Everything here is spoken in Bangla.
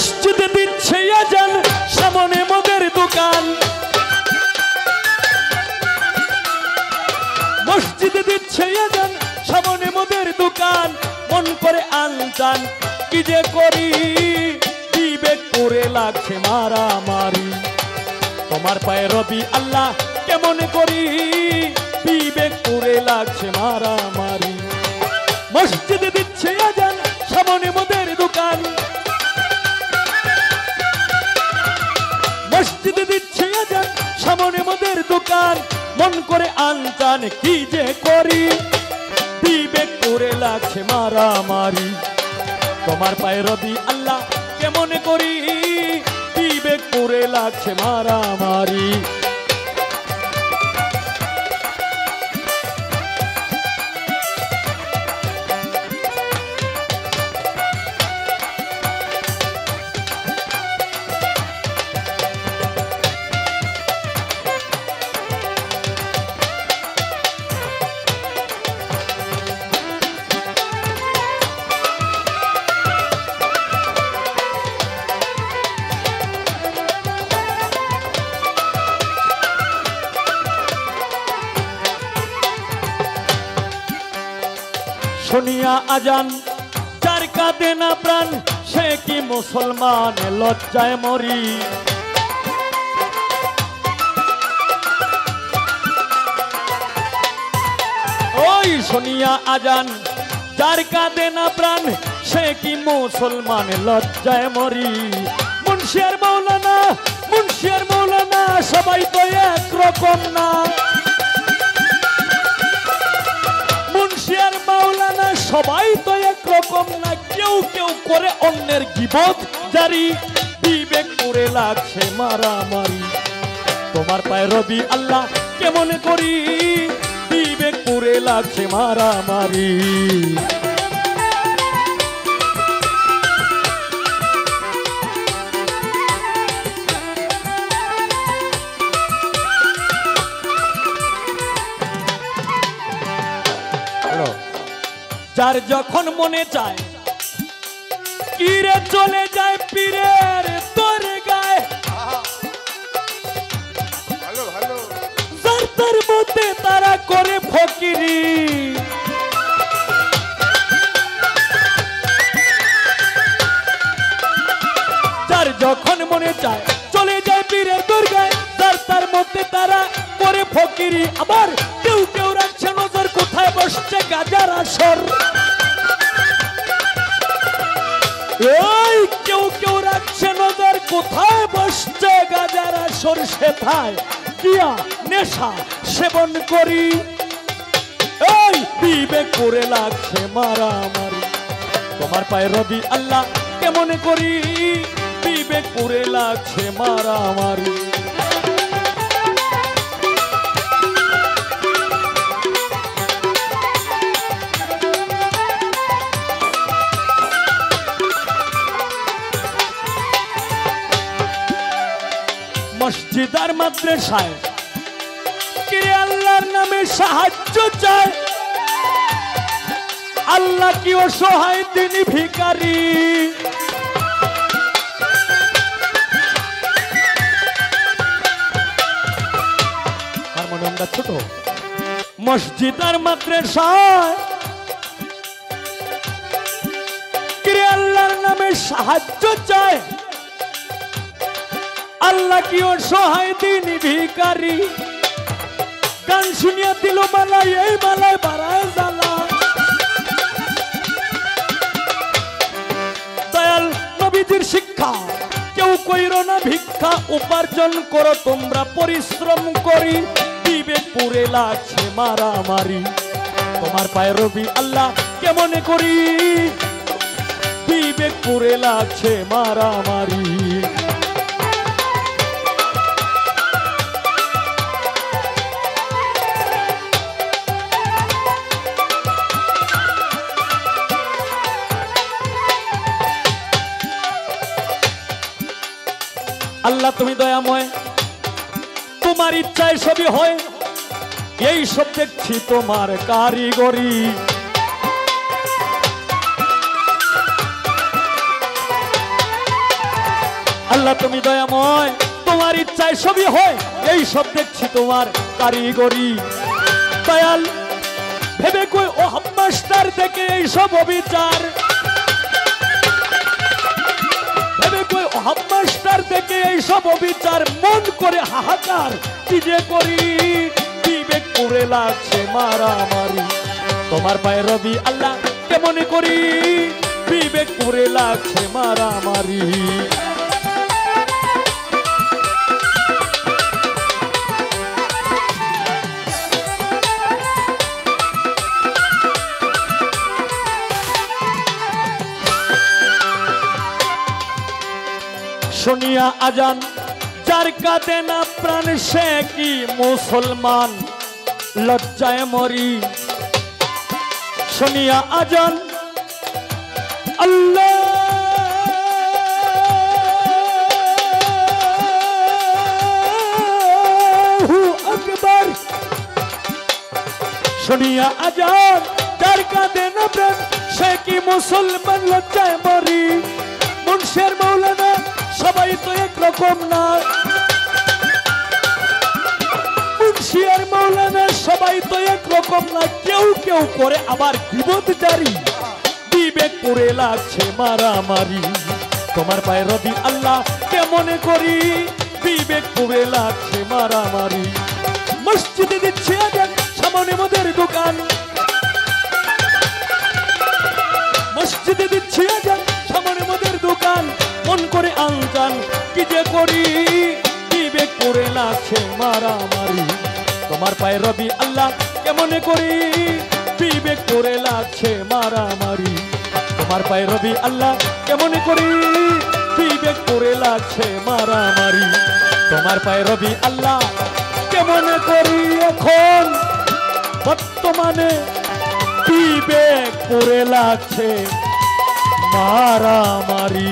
মসজিদে দিচ্ছে আজান সামনে মদের দোকান মসজিদে দিচ্ছে আজান সামনে মদের দোকান মন করে আনচান কি যে করি বিবেক করে লাগছে মারামারি তোমার পায়ে রবি আল্লাহ কেমন করি বিবেক করে লাগছে মারামারি মসজিদে দিচ্ছে আজান সামনে মদের দোকান মসজিদে দিচ্ছে আজান সামনে মদের দোকান মন করে আনচান কি যে করি বিবেক করে লাগছে মারামারি তোমার পায়ে রবি আল্লাহ কেমন করি বিবেক করে লাগছে মারামারি শুনিয়া আজান যার কাঁদে না প্রাণ সে কি মুসলমান লজ্জায় মরি ওই শুনিয়া আজান যার কাঁদে না প্রাণ সে কি মুসলমান লজ্জায় মরি মুন্সিয়ার মৌলানা সবাই তো একরকম না মুন্সিয়ার মাওলানা সবাই তো একরকম না কেউ কেউ করে অন্যের গীবত জারি বিবেক করে লাগছে মারামারি তোমার পায়ে রবি আল্লাহ কেমন করি বিবেক করে লাগছে মারামারি যার যখন মনে চায় কিরে চলে যায় পীরের তোর গায়ে ভালো ভালো যার তার মতে তারা করে ফকিরি যার যখন মনে চায় চলে যায় পীরের তোর গায়ে যার তার মতে তারা করে ফকিরি আবার কেউ কেউ রাখছে নজর কোথায় বসছে গাজার আসর এই কেউ কেউ রাখছে নজর কোথায় বসছে গাজার আসর সেথায় কিয়া নেশা সেবন করি এই বিবেক করে লাগছে মারামারি তোমার পায়ে রবি আল্লাহ কেমন করি বিবেক করে লাগছে মারামারি মসজিদ আর মাদ্রাসায় কিরে আল্লাহর নামে সাহায্য চায় আল্লাহ কি অসহায় তিনি ভিখারি হারমোনিয়ামটা ছোট মসজিদ আর মাদ্রাসায় কিরে আল্লাহর নামে সাহায্য চায় আল্লাহ কি অসহায় তিনি ভিখারি গান শুনিয়া দিল মালায় এই মালায় বাড়ায় জ্বালা দয়াল নবীজির শিক্ষা কেউ কইরো না ভিক্ষা উপার্জন করো তোমরা পরিশ্রম করি বিবেক পুরে লাগছে মারামারি তোমার পায়ে রবি আল্লাহ কেমন করি বিবেক পুরে লাগছে মারামারি আল্লাহ তুমি দয়াময় তোমার ইচ্ছায় সবই হয় এই সব দেখছি তোমার কারিগরি আল্লাহ তুমি দয়াময়, তোমার ইচ্ছায় সবই হয়, এই সব দেখছি তোমার কারিগরি। দয়াল ভেবে কই ও মাস্টার থেকে এই সব অবিচার, ভেবে কই ও মাস্টার থেকে এই সব অবিচার, মন করে হাহাকার কি যে করি, বিবেক করে লাগছে মারামারি। তোমার পায়ে রবি আল্লাহ কেমন করি, বিবেক করে লাগছে মারামারি। শুনিয়া আজান যার কাঁদে না প্রাণ, সে কি মুসলমান, লজ্জায় মরি। শুনিয়া আজান আল্লাহু আকবার, শুনিয়া আজান যার কাঁদে না প্রাণ, সে কি মুসলমান, লজ্জায় মরি। মুনশের মৌলানা সবাই তো একরকম না, মুন্সি আর মৌলানা সবাই তো একরকম না, কেউ কেউ করে আবার গীবত জারি, বিবেক করে লাগছে মারামারি। তোমার পায়ে রবি আল্লাহ কেমন করি, বিবেক করে লাগছে মারামারি। মসজিদে দিচ্ছে আজান, সামনে মোদের দোকান, মসজিদে দিচ্ছে আজান, সামনে মোদের দোকান, মন করে আনজান কি যে করি, বিবেক করে লাগছে মারামারি। তোমার পায়ে রবি আল্লাহ কেমন করি, বিবেক করে লাগছে মারামারি। তোমার পায়ে রবি আল্লাহ কেমন করি, বিবেক করে লাগছে মারামারি। তোমার পায়ে রবি আল্লাহ কেমন করি, এখন বর্তমানে বিবেক করে লাগছে মারামারি।